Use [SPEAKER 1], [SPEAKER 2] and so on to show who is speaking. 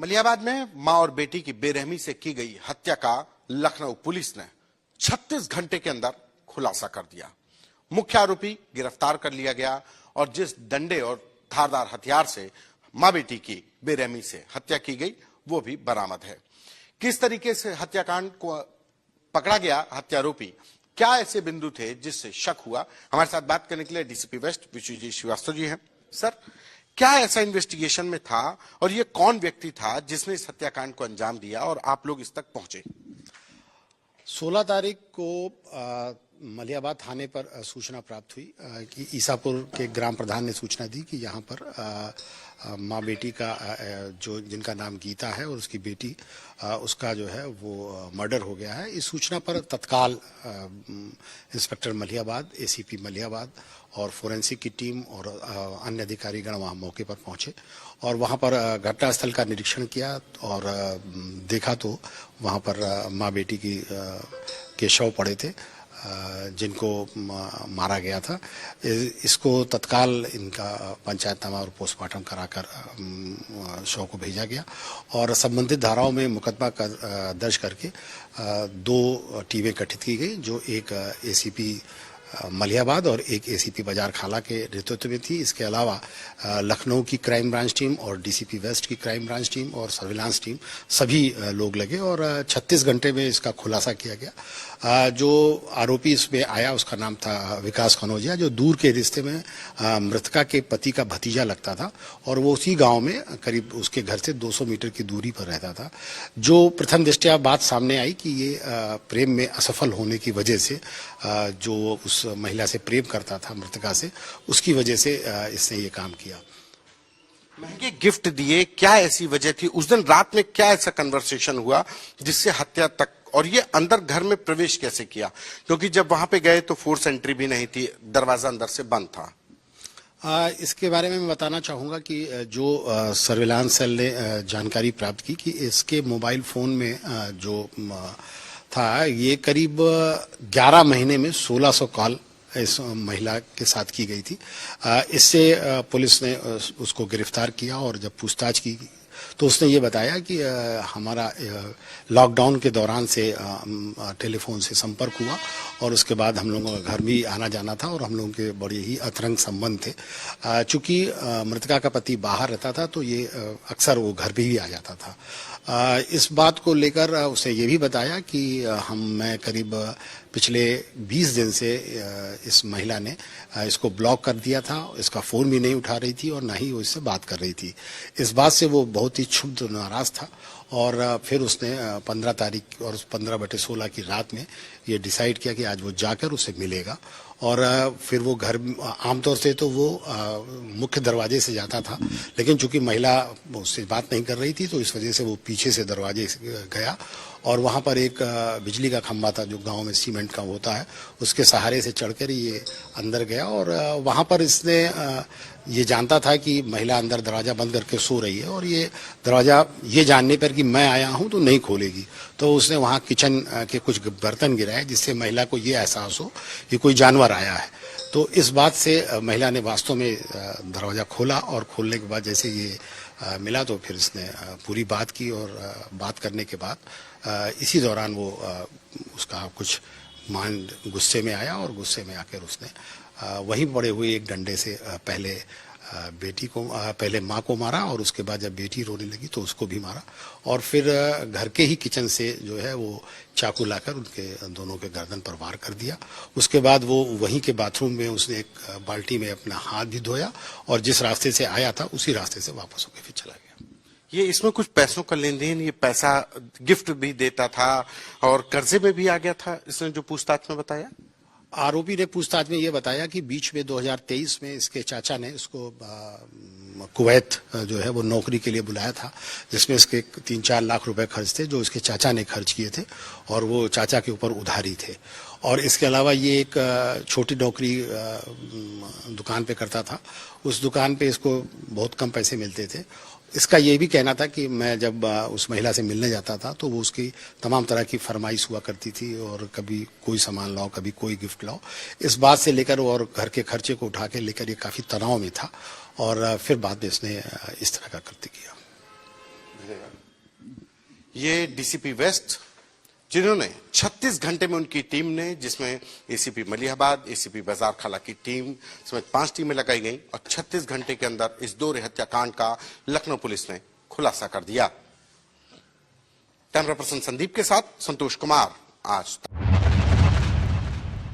[SPEAKER 1] मलियाबाद में मां और बेटी की बेरहमी से की गई हत्या का लखनऊ पुलिस ने 36 घंटे के अंदर खुलासा कर दिया। मुख्य आरोपी गिरफ्तार कर लिया गया और जिस डंडे और धारदार हथियार से मां बेटी की बेरहमी से हत्या की गई वो भी बरामद है। किस तरीके से हत्याकांड को पकड़ा गया हत्यारोपी, क्या ऐसे बिंदु थे जिससे शक हुआ, हमारे साथ बात करने के लिए डीसीपी वेस्ट विश्वजीत श्रीवास्तव जी हैं। सर, क्या ऐसा इन्वेस्टिगेशन में था और ये कौन व्यक्ति था जिसने इस हत्याकांड को अंजाम दिया और आप लोग इस तक पहुंचे?
[SPEAKER 2] 16 तारीख को मलियाबाद थाने पर सूचना प्राप्त हुई कि ईसापुर के ग्राम प्रधान ने सूचना दी कि यहाँ पर माँ बेटी का जो जिनका नाम गीता है और उसकी बेटी उसका जो है वो मर्डर हो गया है। इस सूचना पर तत्काल इंस्पेक्टर मलियाबाद, एसीपी मलियाबाद और फोरेंसिक की टीम और अन्य अधिकारीगण वहाँ मौके पर पहुंचे और वहाँ पर घटनास्थल का निरीक्षण किया और देखा तो वहाँ पर माँ बेटी के शव पड़े थे जिनको मारा गया था। इसको तत्काल इनका पंचायतनामा और पोस्टमार्टम कराकर शव को भेजा गया और संबंधित धाराओं में मुकदमा दर्ज करके 2 टीमें गठित की गई, जो एक एसीपी मलियाबाद और एक एसीपी बाजार खाला के नेतृत्व में थी। इसके अलावा लखनऊ की क्राइम ब्रांच टीम और डीसीपी वेस्ट की क्राइम ब्रांच टीम और सर्विलांस टीम सभी लोग लगे और 36 घंटे में इसका खुलासा किया गया। जो आरोपी इसमें आया उसका नाम था विकास कनौजिया, जो दूर के रिश्ते में मृतका के पति का भतीजा लगता था और वो उसी गांव में करीब उसके घर से 200 मीटर की दूरी पर रहता था। जो प्रथम दृष्टया बात सामने आई कि ये प्रेम में असफल होने की वजह से जो उस महिला से प्रेम करता था मृतका से, उसकी वजह से इसने ये काम किया।
[SPEAKER 1] महंगे गिफ्ट दिए, क्या ऐसी वजह थी? उस दिन रात में क्या ऐसा कन्वर्सेशन हुआ जिससे हत्या तक, और ये अंदर घर में प्रवेश कैसे किया? क्योंकि जब वहां पे गए तो फोर्स एंट्री भी नहीं थी, दरवाजा अंदर से बंद था।
[SPEAKER 2] इसके बारे में मैं बताना चाहूंगा कि जो सर्विलांस सेल ने जानकारी प्राप्त की कि इसके मोबाइल फोन में जो था, ये करीब 11 महीने में 1600 कॉल इस महिला के साथ की गई थी। इससे पुलिस ने उसको गिरफ्तार किया और जब पूछताछ की तो उसने ये बताया कि हमारा लॉकडाउन के दौरान से टेलीफोन से संपर्क हुआ और उसके बाद हम लोगों का घर भी आना जाना था और हम लोगों के बड़े ही अतरंग संबंध थे। चूंकि मृतका का पति बाहर रहता था तो ये अक्सर वो घर भी आ जाता था। इस बात को लेकर उसने ये भी बताया कि मैं करीब पिछले 20 दिन से इस महिला ने इसको ब्लॉक कर दिया था, इसका फ़ोन भी नहीं उठा रही थी और ना ही वो इससे बात कर रही थी। इस बात से वो बहुत ही क्षुब्ध नाराज़ था और फिर उसने 15 तारीख और 15/16 की रात में ये डिसाइड किया कि आज वो जाकर उसे मिलेगा और फिर वो घर, आमतौर से तो वो मुख्य दरवाजे से जाता था, लेकिन चूंकि महिला उससे बात नहीं कर रही थी तो इस वजह से वो पीछे से दरवाजे से गया और वहाँ पर एक बिजली का खंभा था जो गांव में सीमेंट का होता है, उसके सहारे से चढ़कर ये अंदर गया और वहाँ पर इसने ये जानता था कि महिला अंदर दरवाज़ा बंद करके सो रही है और ये दरवाज़ा ये जानने पर कि मैं आया हूँ तो नहीं खोलेगी, तो उसने वहाँ किचन के कुछ बर्तन गिराए जिससे महिला को ये एहसास हो कि कोई जानवर आया है। तो इस बात से महिला ने वास्तव में दरवाज़ा खोला और खोलने के बाद जैसे ये मिला तो फिर इसने पूरी बात की और बात करने के बाद इसी दौरान वो उसका कुछ मान गुस्से में आया और गुस्से में आकर उसने वहीं पड़े हुए एक डंडे से पहले बेटी को, पहले माँ को मारा और उसके बाद जब बेटी रोने लगी तो उसको भी मारा और फिर घर के ही किचन से जो है वो चाकू लाकर उनके दोनों के गर्दन पर वार कर दिया। उसके बाद वो वहीं के बाथरूम में उसने एक बाल्टी में अपना हाथ भी धोया और जिस रास्ते से आया था उसी रास्ते से वापस होकर फिर चला गया।
[SPEAKER 1] ये इसमें कुछ पैसों का लेन देन, ये पैसा गिफ्ट भी देता था और कर्जे में भी आ गया था, इसने जो पूछताछ में बताया?
[SPEAKER 2] आरोपी ने पूछताछ में ये बताया कि बीच में 2023 में इसके चाचा ने इसको कुवैत जो है वो नौकरी के लिए बुलाया था, जिसमें इसके 3-4 लाख रुपए खर्च थे जो इसके चाचा ने खर्च किए थे और वो चाचा के ऊपर उधारी थे। और इसके अलावा ये एक छोटी नौकरी दुकान पे करता था, उस दुकान पे इसको बहुत कम पैसे मिलते थे। इसका ये भी कहना था कि मैं जब उस महिला से मिलने जाता था तो वो उसकी तमाम तरह की फरमाइश हुआ करती थी और कभी कोई सामान लाओ, कभी कोई गिफ्ट लाओ। इस बात से लेकर और घर के खर्चे को उठा के लेकर ये काफ़ी तनाव में था और फिर बाद में इसने इस तरह का कृत्य किया।
[SPEAKER 1] ये डीसीपी वेस्ट, जिन्होंने 36 घंटे में उनकी टीम ने, जिसमें एसीपी मलिहाबाद, एसीपी बाजार खाला की टीम समेत 5 टीमें लगाई गई और 36 घंटे के अंदर इस 2 हत्याकांड का लखनऊ पुलिस ने खुलासा कर दिया। कैमरा पर्सन संदीप के साथ संतोष कुमार, आज तक।